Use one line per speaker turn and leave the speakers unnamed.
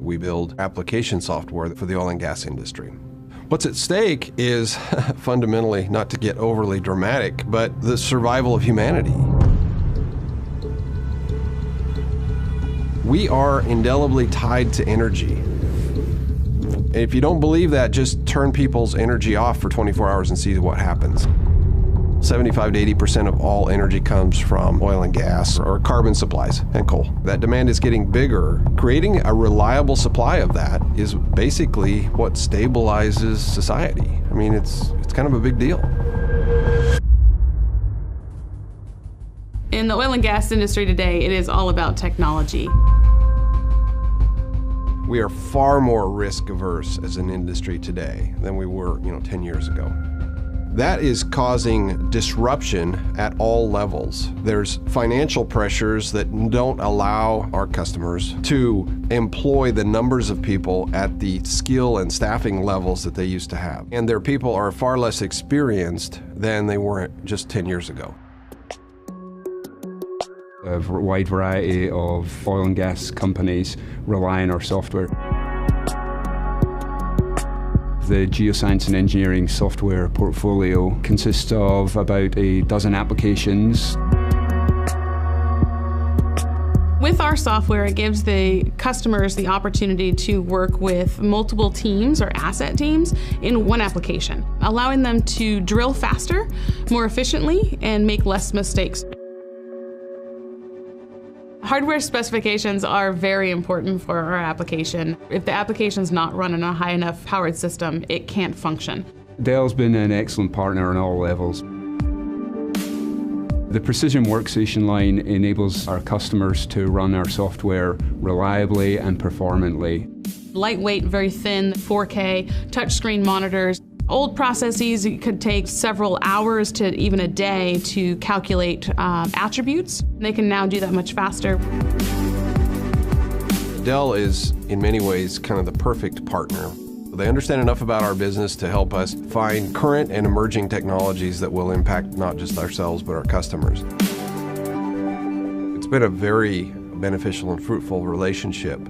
We build application software for the oil and gas industry. What's at stake is fundamentally, not to get overly dramatic, but the survival of humanity. We are indelibly tied to energy. And if you don't believe that, just turn people's energy off for 24 hours and see what happens. 75 to 80% of all energy comes from oil and gas or carbon supplies and coal. That demand is getting bigger. Creating a reliable supply of that is basically what stabilizes society. I mean, it's kind of a big deal.
In the oil and gas industry today, it is all about technology.
We are far more risk averse as an industry today than we were, 10 years ago. That is causing disruption at all levels. There's financial pressures that don't allow our customers to employ the numbers of people at the skill and staffing levels that they used to have. And their people are far less experienced than they were just 10 years ago.
A wide variety of oil and gas companies rely on our software. The geoscience and engineering software portfolio consists of about a dozen applications.
With our software, it gives the customers the opportunity to work with multiple teams or asset teams in one application, allowing them to drill faster, more efficiently, and make less mistakes. Hardware specifications are very important for our application. If the application's not running a high enough powered system, it can't function.
Dell's been an excellent partner on all levels. The Precision Workstation line enables our customers to run our software reliably and performantly.
Lightweight, very thin, 4K, touchscreen monitors. Old processes, it could take several hours to even a day to calculate attributes. They can now do that much faster.
Dell is, in many ways, kind of the perfect partner. They understand enough about our business to help us find current and emerging technologies that will impact not just ourselves, but our customers. It's been a very beneficial and fruitful relationship.